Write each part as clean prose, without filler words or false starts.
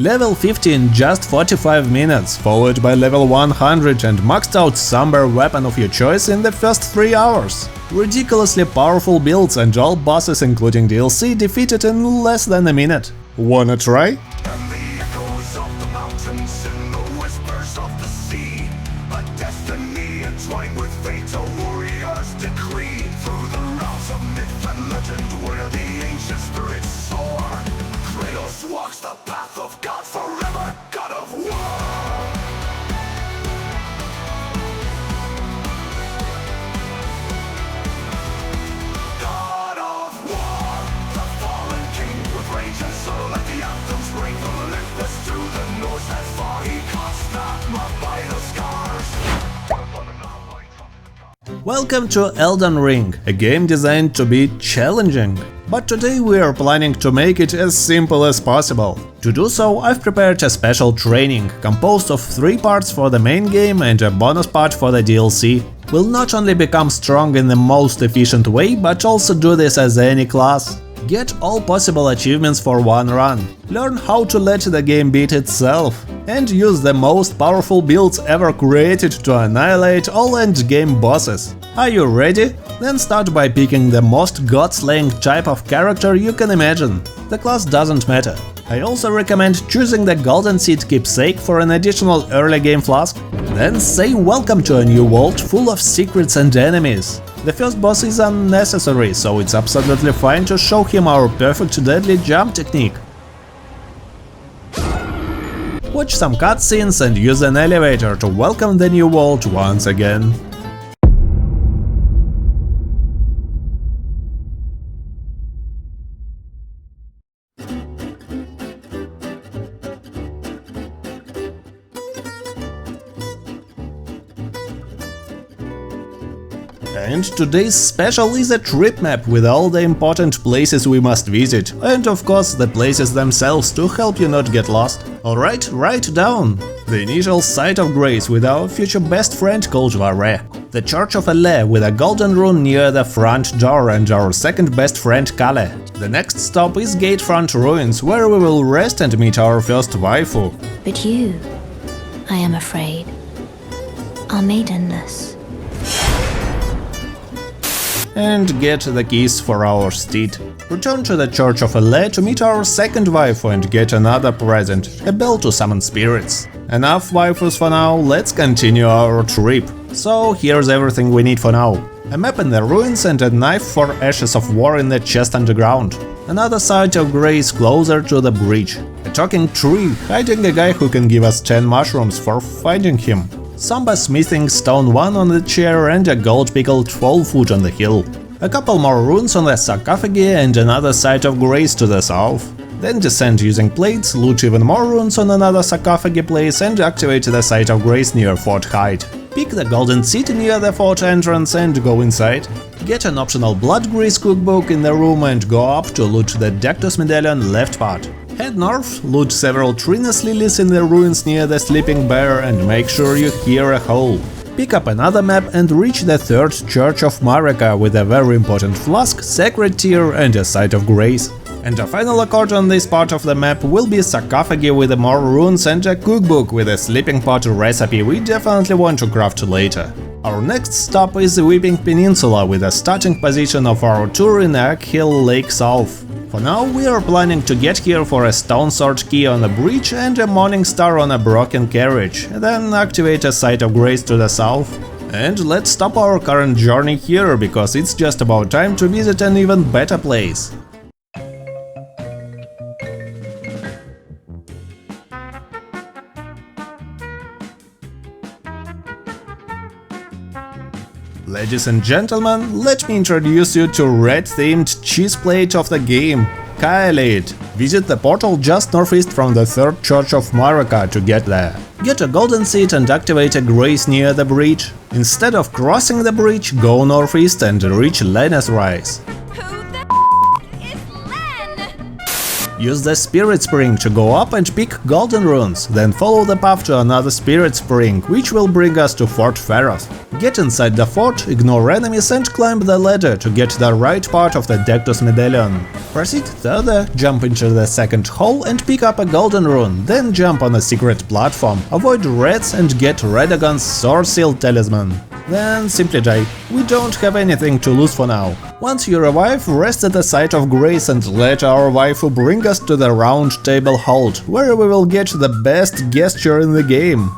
Level 50 in just 45 minutes, followed by level 100 and maxed out somber weapon of your choice in the first 3 hours. Ridiculously powerful builds and all bosses including DLC defeated in less than a minute. Wanna try? Welcome to Elden Ring, a game designed to be challenging. But today we are planning to make it as simple as possible. To do so, I've prepared a special training, composed of 3 parts for the main game and a bonus part for the DLC. We'll not only become strong in the most efficient way, but also do this as any class. Get all possible achievements for one run, learn how to let the game beat itself, and use the most powerful builds ever created to annihilate all endgame bosses. Are you ready? Then start by picking the most god-slaying type of character you can imagine. The class doesn't matter. I also recommend choosing the Golden Seed Keepsake for an additional early game flask. Then say welcome to a new world full of secrets and enemies. The first boss is unnecessary, so it's absolutely fine to show him our perfect deadly jump technique. Watch some cutscenes and use an elevator to welcome the new world once again. And today's special is a trip map with all the important places we must visit, and of course the places themselves to help you not get lost. Alright, write down! The initial site of grace with our future best friend called Vare, the Church of Ele with a golden rune near the front door and our second best friend Kale. The next stop is Gatefront Ruins, where we will rest and meet our first waifu. But you, I am afraid, are maidenness. And get the keys for our steed. Return to the Church of Ele to meet our second waifu and get another present, a bell to summon spirits. Enough waifus for now, let's continue our trip. So here's everything we need for now. A map in the ruins and a knife for ashes of war in the chest underground. Another site of grace closer to the bridge. A talking tree, hiding a guy who can give us 10 mushrooms for finding him. Samba smithing stone 1 on the chair and a gold pickled 12-foot on the hill. A couple more runes on the sarcophagi and another site of grace to the south. Then descend using plates, loot even more runes on another sarcophagi place and activate the site of grace near Fort Hyde. Pick the golden seat near the fort entrance and go inside. Get an optional blood grease cookbook in the room and go up to loot the Dectus medallion left part. Head north, loot several Trinus lilies in the ruins near the sleeping bear and make sure you hear a hole. Pick up another map and reach the third Church of Marika with a very important flask, sacred tear and a site of grace. And a final accord on this part of the map will be sarcophagi with more runes and a cookbook with a sleeping pot recipe we definitely want to craft later. Our next stop is the Weeping Peninsula with a starting position of our tour in Egg Hill Lake South. For now, we are planning to get here for a stone sword key on a bridge and a morning star on a broken carriage, then activate a site of grace to the south. And let's stop our current journey here, because it's just about time to visit an even better place. Ladies and gentlemen, let me introduce you to red-themed cheese plate of the game, Kaelid. Visit the portal just northeast from the third Church of Marika to get there. Get a golden seed and activate a grace near the bridge. Instead of crossing the bridge, go northeast and reach Lena's Rise. Who the is Len? Use the spirit spring to go up and pick golden runes, then follow the path to another spirit spring, which will bring us to Fort Pharos. Get inside the fort, ignore enemies and climb the ladder to get the right part of the Dectus medallion. Proceed further, jump into the second hole and pick up a golden rune, then jump on a secret platform, avoid rats and get Radagon's Sword Seal talisman. Then simply die. We don't have anything to lose for now. Once you revive, rest at the site of grace and let our waifu bring us to the round table hold, where we will get the best gesture in the game.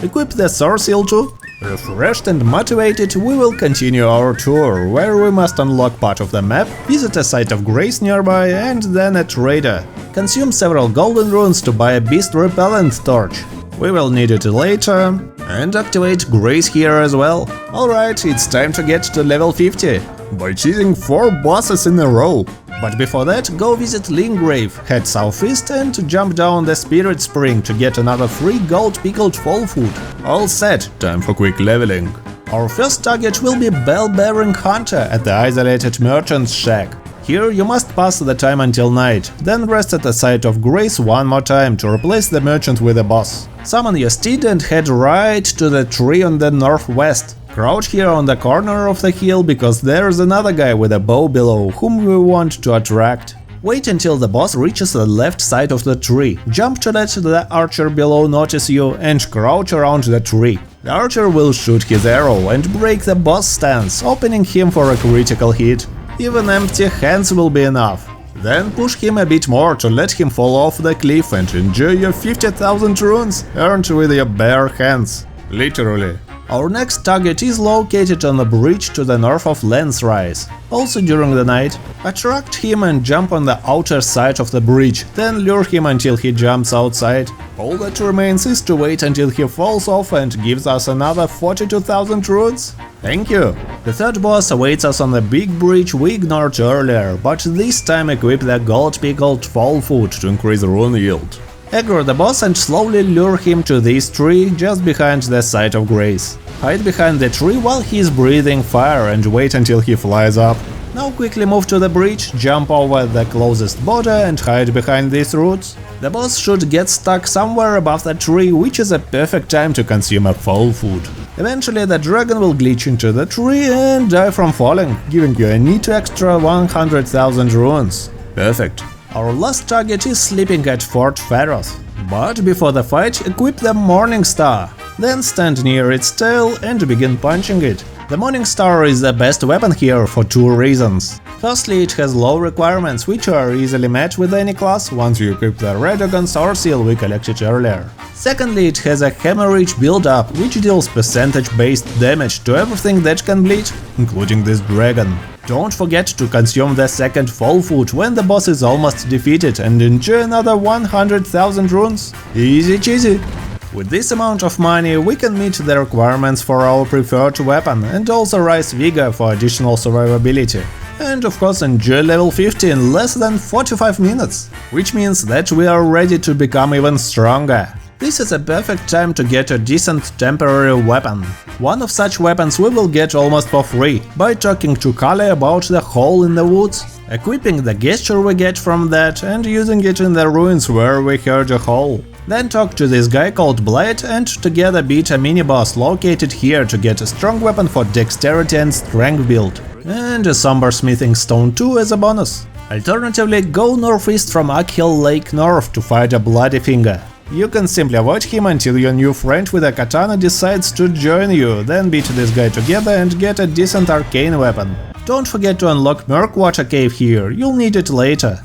Equip the Sword Seal too. Refreshed and motivated, we will continue our tour, where we must unlock part of the map, visit a site of grace nearby, and then a trader. Consume several golden runes to buy a beast repellent torch. We will need it later, and activate grace here as well. Alright, it's time to get to level 50, by cheesing 4 bosses in a row. But before that, go visit Lingrave, head southeast and jump down the Spirit Spring to get another 3 gold pickled fall food. All set, time for quick leveling. Our first target will be Bell-bearing Hunter at the isolated merchant's shack. Here you must pass the time until night, then rest at the site of grace one more time to replace the merchant with a boss. Summon your steed and head right to the tree on the northwest. Crouch here on the corner of the hill, because there's another guy with a bow below whom we want to attract. Wait until the boss reaches the left side of the tree, jump to let the archer below notice you and crouch around the tree. The archer will shoot his arrow and break the boss stance, opening him for a critical hit. Even empty hands will be enough. Then push him a bit more to let him fall off the cliff and enjoy your 50,000 runes earned with your bare hands. Literally. Our next target is located on the bridge to the north of Lensrise. Also during the night, attract him and jump on the outer side of the bridge, then lure him until he jumps outside. All that remains is to wait until he falls off and gives us another 42,000 runes. Thank you! The third boss awaits us on the big bridge we ignored earlier, but this time equip the gold pickled fall food to increase rune yield. Aggro the boss and slowly lure him to this tree just behind the site of grace. Hide behind the tree while he is breathing fire and wait until he flies up. Now quickly move to the bridge, jump over the closest border and hide behind these roots. The boss should get stuck somewhere above the tree, which is a perfect time to consume a fall food. Eventually the dragon will glitch into the tree and die from falling, giving you a neat extra 100,000 runes. Perfect. Our last target is sleeping at Fort Pharos. But before the fight, equip the Morning Star. Then stand near its tail and begin punching it. The Morning Star is the best weapon here for 2 reasons. Firstly, it has low requirements, which are easily met with any class once you equip the Radagon Sword Seal we collected earlier. Secondly, it has a hemorrhage build-up, which deals percentage-based damage to everything that can bleed, including this dragon. Don't forget to consume the second fall food when the boss is almost defeated and enjoy another 100,000 runes. Easy cheesy! With this amount of money we can meet the requirements for our preferred weapon and also raise vigor for additional survivability. And of course enjoy level 50 in less than 45 minutes, which means that we are ready to become even stronger. This is a perfect time to get a decent temporary weapon. One of such weapons we will get almost for free, by talking to Kali about the hole in the woods, equipping the gesture we get from that and using it in the ruins where we heard a hole. Then talk to this guy called Blade and together beat a mini-boss located here to get a strong weapon for dexterity and strength build, and a somber smithing stone too as a bonus. Alternatively, go northeast from Akhil Lake North to fight a Bloody Finger. You can simply avoid him until your new friend with a katana decides to join you, then beat this guy together and get a decent arcane weapon. Don't forget to unlock Murkwater Cave here, you'll need it later.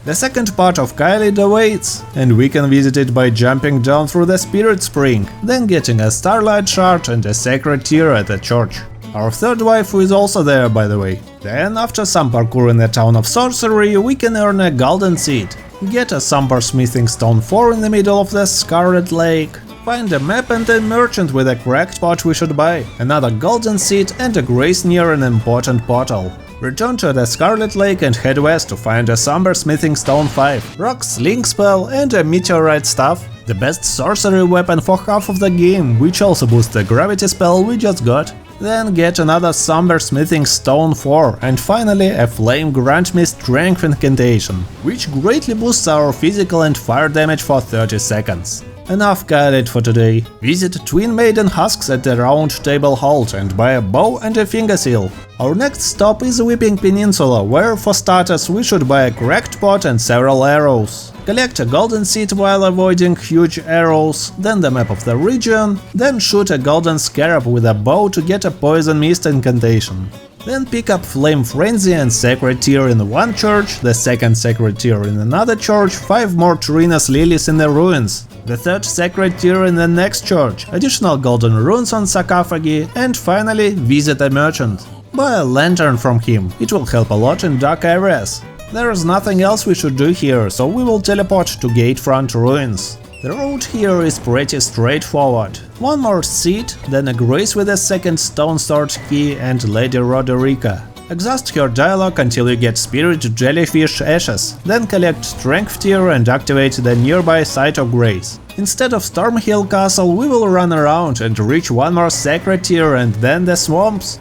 The second part of Kaelid awaits, and we can visit it by jumping down through the Spirit Spring, then getting a Starlight Shard and a Sacred Tear at the church. Our third waifu is also there, by the way. Then, after some parkour in the Town of Sorcery, we can earn a Golden Seed, get a Somber Smithing Stone 4 in the middle of the Scarlet Lake, Find a map and a merchant with a cracked pot we should buy, another golden seed and a grace near an important portal. Return to the Scarlet Lake and head west to find a Somber Smithing Stone 5, Rock Sling Spell and a Meteorite Staff. The best sorcery weapon for half of the game, which also boosts the gravity spell we just got. Then get another Somber Smithing Stone 4 and finally a Flame Grant Me Strength incantation, which greatly boosts our physical and fire damage for 30 seconds. Enough guided for today. Visit Twin Maiden Husks at the Round Table Halt and buy a bow and a finger seal. Our next stop is Weeping Peninsula, where for starters we should buy a cracked pot and several arrows. Collect a golden seed while avoiding huge arrows, then the map of the region, then shoot a golden scarab with a bow to get a poison mist incantation. Then pick up Flame Frenzy and Sacred Tear in one church, the second Sacred Tear in another church, 5 more Trina's Lilies in the ruins, the third Sacred Tear in the next church, additional golden runes on sarcophagi, and finally visit a merchant. Buy a lantern from him, it will help a lot in dark areas. There is nothing else we should do here, so we will teleport to Gatefront Ruins. The road here is pretty straightforward. One more seed, then a grace with a second Stone Sword key and Lady Roderica. Exhaust her dialogue until you get Spirit Jellyfish Ashes, then collect Strength Tier and activate the nearby Site of Grace. Instead of Stormhill Castle, we will run around and reach one more Sacred Tier and then the swamps.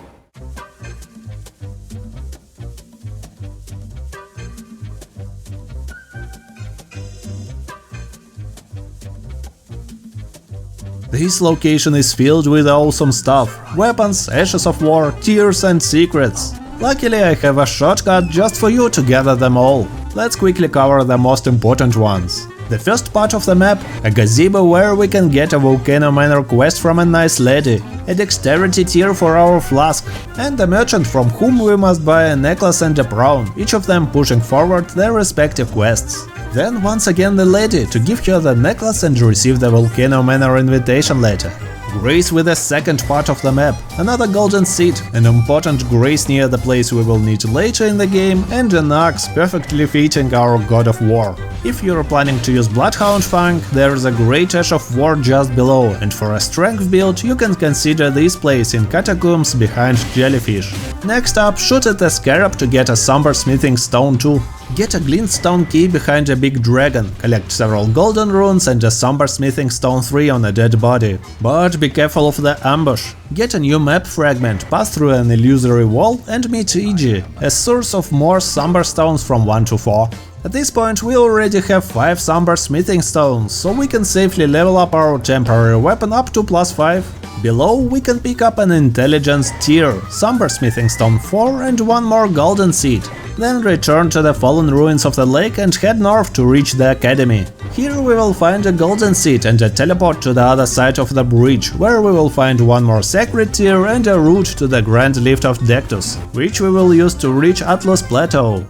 This location is filled with awesome stuff – weapons, ashes of war, tears and secrets. Luckily I have a shortcut just for you to gather them all. Let's quickly cover the most important ones. The first part of the map – a gazebo where we can get a Volcano Manor quest from a nice lady, a dexterity tier for our flask, and a merchant from whom we must buy a necklace and a prawn, each of them pushing forward their respective quests. Then once again the lady, to give her the necklace and receive the Volcano Manor invitation letter. Grace with the second part of the map, another golden seed, an important grace near the place we will need later in the game, and an axe perfectly fitting our God of War. If you're planning to use Bloodhound Fang, there's a great Ash of War just below, and for a strength build you can consider this place in Catacombs behind Jellyfish. Next up, shoot at the Scarab to get a Somber Smithing Stone 2. Get a Glintstone key behind a big dragon, collect several golden runes and a Somber Smithing Stone 3 on a dead body. But be careful of the ambush. Get a new map fragment, pass through an illusory wall and meet Iji, a source of more Somber Stones from 1 to 4. At this point we already have 5 Somber Smithing Stones, so we can safely level up our temporary weapon up to +5. Below we can pick up an Intelligence tier, Somber Smithing Stone 4 and 1 more golden seed. Then return to the fallen ruins of the lake and head north to reach the academy. Here we will find a golden seed and a teleport to the other side of the bridge, where we will find 1 more sacred tier and a route to the Grand Lift of Dectus, which we will use to reach Atlas Plateau.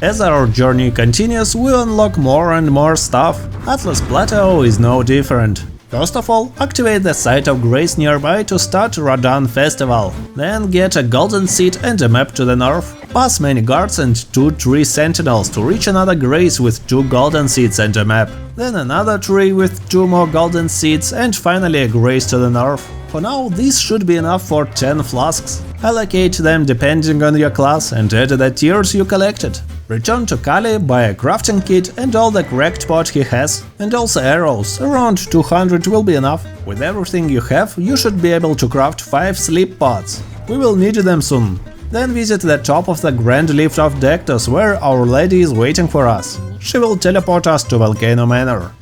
As our journey continues, we unlock more and more stuff. Atlas Plateau is no different. First of all, activate the Site of Grace nearby to start Radan Festival. Then get a golden seed and a map to the north. Pass many guards and 2 tree sentinels to reach another grace with 2 golden seeds and a map. Then another tree with 2 more golden seeds and finally a grace to the north. For now, this should be enough for 10 flasks. Allocate them depending on your class and add the tiers you collected. Return to Kali, buy a crafting kit and all the cracked pot he has, and also arrows, around 200 will be enough. With everything you have, you should be able to craft 5 sleep pots. We will need them soon. Then visit the top of the Grand Lift of Dectus, where Our Lady is waiting for us. She will teleport us to Volcano Manor.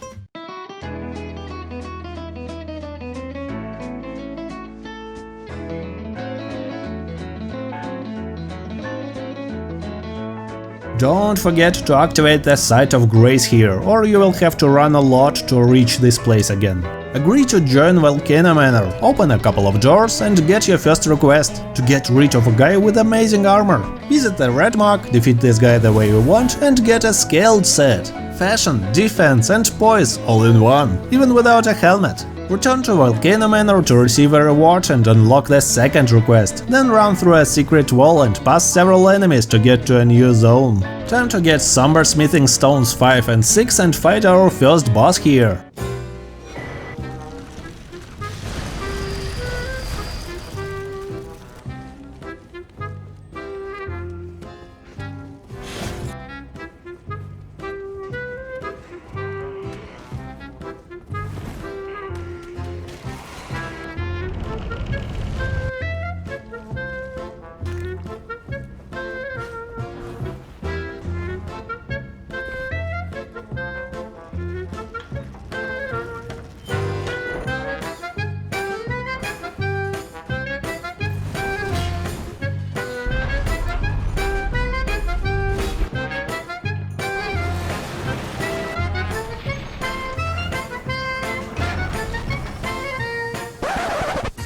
Don't forget to activate the Site of Grace here, or you will have to run a lot to reach this place again. Agree to join Volcano Manor, open a couple of doors and get your first request – to get rid of a guy with amazing armor. Visit the Red Mark, defeat this guy the way you want and get a scaled set. Fashion, defense and poise all in one, even without a helmet. Return to Volcano Manor to receive a reward and unlock the second request, then run through a secret wall and pass several enemies to get to a new zone. Time to get Somber Smithing Stones 5 and 6 and fight our first boss here.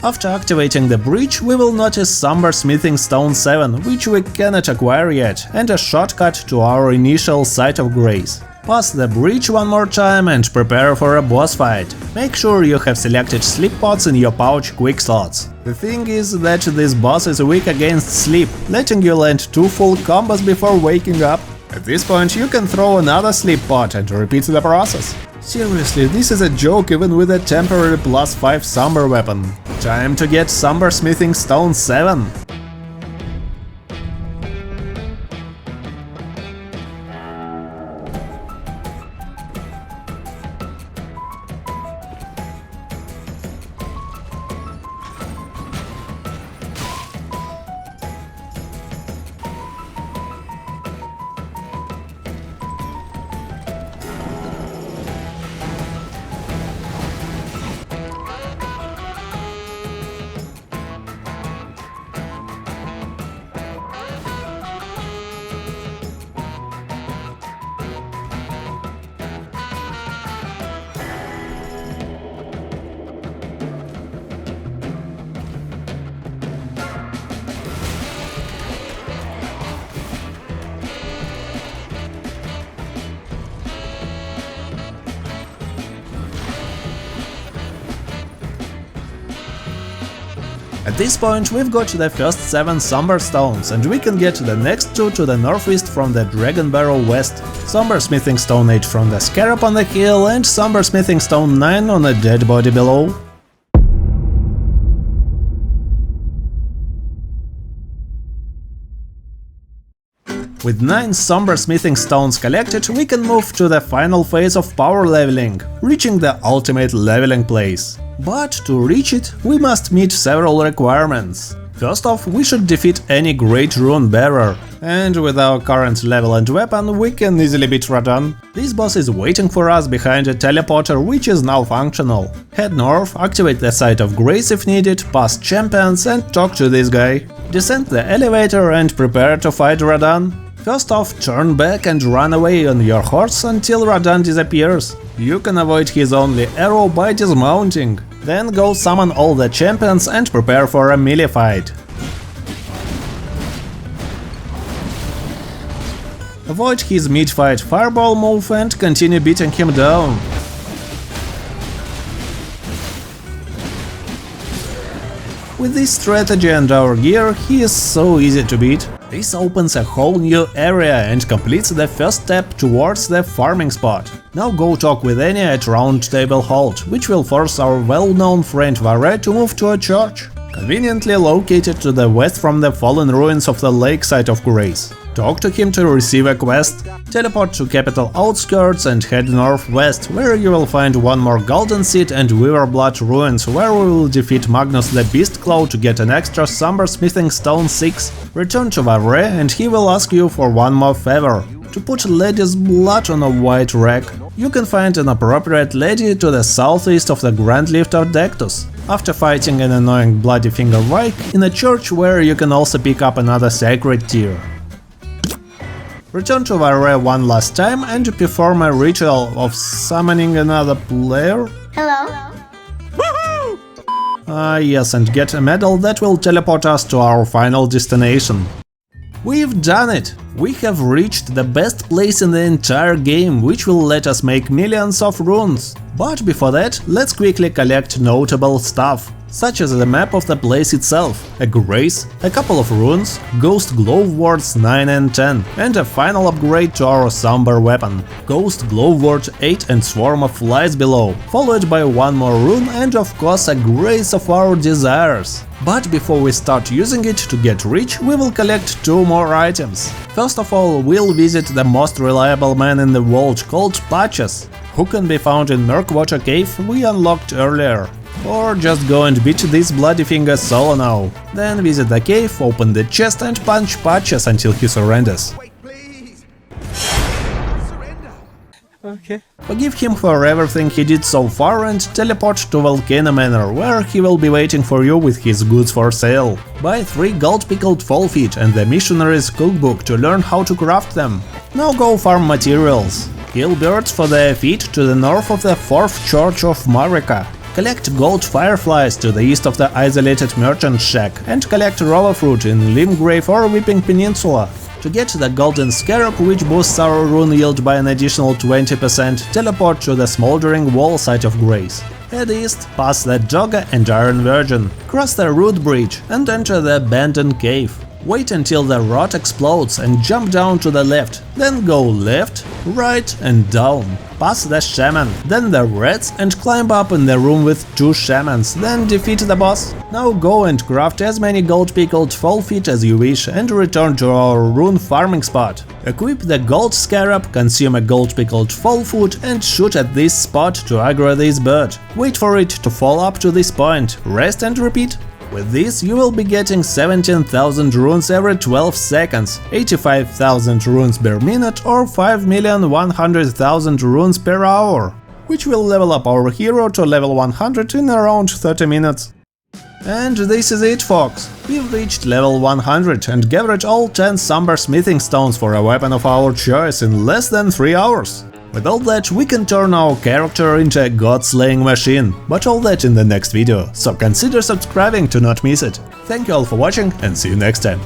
After activating the bridge, we will notice Somber Smithing Stone 7, which we cannot acquire yet, and a shortcut to our initial Site of Grace. Pass the bridge one more time and prepare for a boss fight. Make sure you have selected sleep pods in your pouch quick slots. The thing is that this boss is weak against sleep, letting you land 2 full combos before waking up. At this point you can throw another sleep pod and repeat the process. Seriously, this is a joke even with a temporary +5 Somber weapon. Time to get Somber Smithing Stone 7. At this point we've got the first 7 Somber Stones, and we can get the next 2 to the northeast from the Dragon Barrow west, Somber Smithing Stone 8 from the Scarab on the hill and Somber Smithing Stone 9 on a dead body below. With 9 Somber Smithing Stones collected, we can move to the final phase of power leveling, reaching the ultimate leveling place. But to reach it, we must meet several requirements. First off, we should defeat any Great Rune Bearer, and with our current level and weapon, we can easily beat Radon. This boss is waiting for us behind a teleporter, which is now functional. Head north, activate the Site of Grace if needed, pass champions and talk to this guy. Descend the elevator and prepare to fight Radon. First off, turn back and run away on your horse until Radon disappears. You can avoid his only arrow by dismounting. Then go summon all the champions and prepare for a melee fight. Avoid his mid-fight fireball move and continue beating him down. With this strategy and our gear, he is so easy to beat. This opens a whole new area and completes the first step towards the farming spot. Now go talk with Annie at Round Table Halt, which will force our well-known friend Vare to move to a church, conveniently located to the west from the fallen ruins of the lake Site of Grace. Talk to him to receive a quest, teleport to capital outskirts and head northwest, where you will find one more Golden Seed and Weaverblood ruins, where we will defeat Magnus the Beastclaw to get an extra Somber Smithing Stone 6. Return to Vare and he will ask you for one more favor: to put Lady's blood on a white rack. You can find an appropriate lady to the southeast of the Grand Lift of Dectus, after fighting an annoying Bloody Finger Vike in a church where you can also pick up another sacred tear. Return to Vare one last time and perform a ritual of summoning another player. Hello? Yes, and get a medal that will teleport us to our final destination. We've done it! We have reached the best place in the entire game, which will let us make millions of runes. But before that, let's quickly collect notable stuff, such as the map of the place itself, a grace, a couple of runes, Ghost Glove Words 9 and 10, and a final upgrade to our somber weapon, Ghost Glove Word 8 and Swarm of Flies below, followed by one more rune and of course a grace of our desires. But before we start using it to get rich, we will collect two more items. First of all, we'll visit the most reliable man in the world called Patches, who can be found in Murkwater Cave we unlocked earlier. Or just go and beat this bloody finger solo now. Then visit the cave, open the chest and punch Patches until he surrenders. Wait, please! Surrender! Okay. Forgive him for everything he did so far and teleport to Volcano Manor, where he will be waiting for you with his goods for sale. Buy 3 gold pickled fall feet and the missionary's cookbook to learn how to craft them. Now go farm materials. Kill birds for their feet to the north of the 4th Church of Marika. Collect gold fireflies to the east of the isolated merchant shack and collect roller fruit in Limgrave or Weeping Peninsula. To get the golden scarab, which boosts our rune yield by an additional 20%, teleport to the smoldering wall site of Grace. Head east, pass the Dogga and Iron Virgin, cross the Root Bridge and enter the abandoned cave. Wait until the rot explodes and jump down to the left, then go left, right and down. Pass the shaman, then the rats and climb up in the room with 2 shamans, then defeat the boss. Now go and craft as many gold pickled fall feet as you wish and return to our rune farming spot. Equip the gold scarab, consume a gold pickled fall foot and shoot at this spot to aggro this bird. Wait for it to fall up to this point, rest and repeat. With this, you will be getting 17,000 runes every 12 seconds, 85,000 runes per minute or 5,100,000 runes per hour, which will level up our hero to level 100 in around 30 minutes. And this is it, folks. We've reached level 100 and gathered all 10 somber smithing stones for a weapon of our choice in less than 3 hours. With all that, we can turn our character into a god-slaying machine, but all that in the next video, so consider subscribing to not miss it. Thank you all for watching and see you next time.